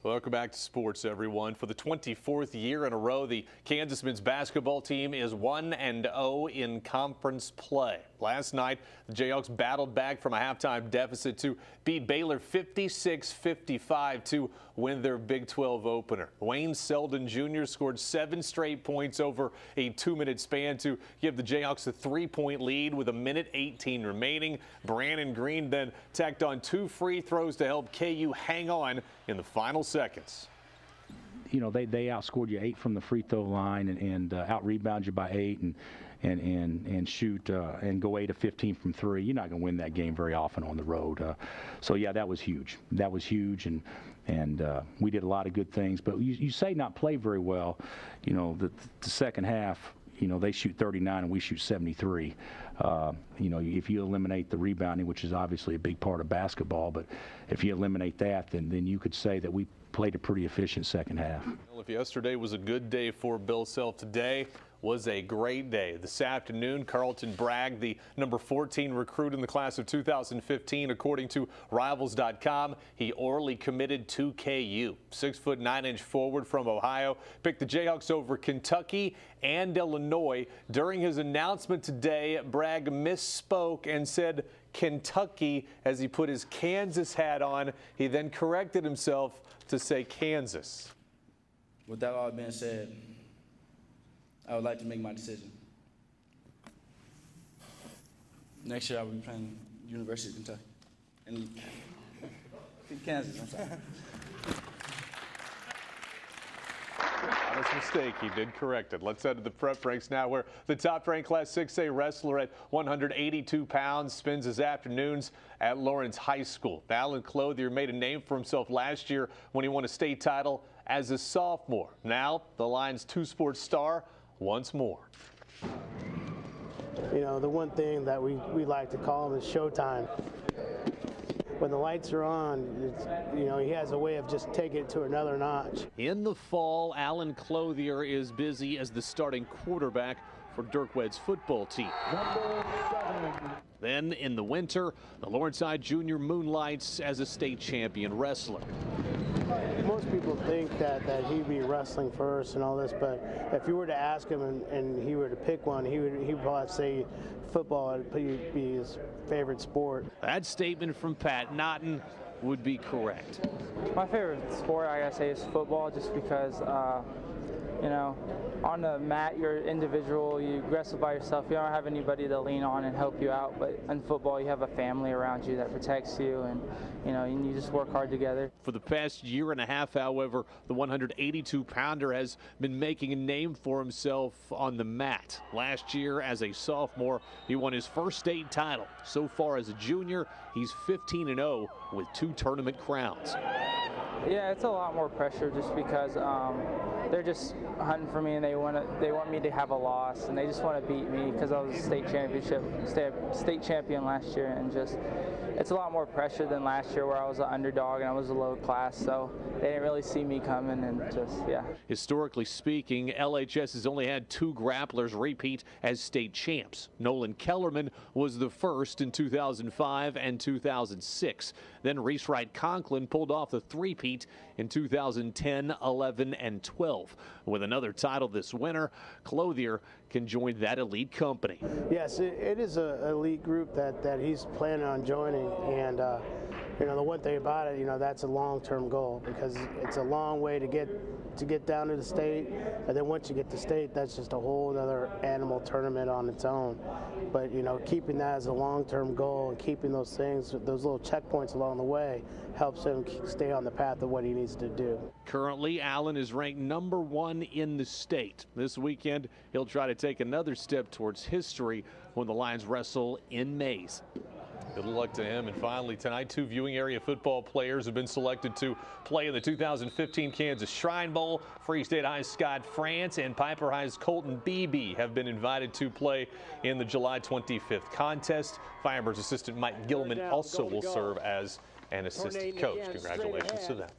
Welcome back to sports, everyone. For the 24th year in a row, the Kansas men's basketball team is 1-0 in conference play. Last night, the Jayhawks battled back from a halftime deficit to beat Baylor 56-55 to win their Big 12 opener. Wayne Selden Jr. scored 7 straight points over a 2-minute span to give the Jayhawks a 3-point lead with 1:18 remaining. Brandon Green then tacked on 2 free throws to help KU hang on in the final seconds. You know, they outscored you 8 from the free throw line and out-rebound you by 8 and shoot and go 8 of 15 from 3. You're not going to win that game very often on the road. So, yeah, that was huge. That was huge, and we did a lot of good things. But you say not play very well. You know, the second half, you know, they shoot 39 and we shoot 73. You know, if you eliminate the rebounding, which is obviously a big part of basketball, but if you eliminate that, then you could say that we played a pretty efficient second half. Well, if yesterday was a good day for Bill Self, today was a great day. This afternoon, Carlton Bragg, the number 14 recruit in the class of 2015, according to Rivals.com, he orally committed to KU. 6'9" forward from Ohio picked the Jayhawks over Kentucky and Illinois. During his announcement today, Bragg misspoke and said Kentucky as he put his Kansas hat on. He then corrected himself to say Kansas. With that all being said, I would like to make my decision. Next year I will be playing University of Kentucky. And Kansas, I'm sorry. Honest mistake, he did correct it. Let's head to the prep ranks now, where the top-ranked Class 6A wrestler at 182 pounds spends his afternoons at Lawrence High School. Alan Clothier made a name for himself last year when he won a state title as a sophomore. Now, the Lions' two-sport star once more. You know, the one thing that we like to call him is showtime. When the lights are on, you know, he has a way of just taking it to another notch. In the fall, Alan Clothier is busy as the starting quarterback for Dirk Wedd's football team. Then in the winter, the Lawrence High Junior moonlights as a state champion wrestler. Most people think that he'd be wrestling first and all this, but if you were to ask him and he were to pick one, he'd probably say football would be his favorite sport. That statement from Pat Naughton would be correct. My favorite sport, I gotta say, is football, just because you know, on the mat, you're individual, you wrestle by yourself, you don't have anybody to lean on and help you out, but in football, you have a family around you that protects you, and you know, and you just work hard together. For the past year and a half, however, the 182-pounder has been making a name for himself on the mat. Last year, as a sophomore, he won his first state title. So far as a junior, he's 15-0 with 2 tournament crowns. Yeah, it's a lot more pressure just because they're just hunting for me, and they want me to have a loss, and they just want to beat me because I was a state champion last year, and just it's a lot more pressure than last year where I was an underdog and I was a low class, so they didn't really see me coming, and just, yeah. Historically speaking, LHS has only had 2 grapplers repeat as state champs. Nolan Kellerman was the first in 2005 and 2006. Then Reese Wright Conklin pulled off the three-peat in 2010, 11, and 12. With another title this winter, Clothier can join that elite company. Yes, it is an elite group that he's planning on joining, and you know, the one thing about it, you know, that's a long-term goal, because it's a long way to get down to the state, and then once you get to state, that's just a whole other animal tournament on its own. But you know, keeping that as a long-term goal and keeping those things, those little checkpoints along the way, helps him stay on the path of what he needs to do. Currently, Allen is ranked number 1 in the state. This weekend, he'll try to take another step towards history when the Lions wrestle in Mays. Good luck to him. And finally tonight, 2 viewing area football players have been selected to play in the 2015 Kansas Shrine Bowl. Free State High's Scott France and Piper High's Colton Beebe have been invited to play in the July 25th contest. Firebirds assistant Mike Gilman also will serve as an assistant coach. Congratulations to them.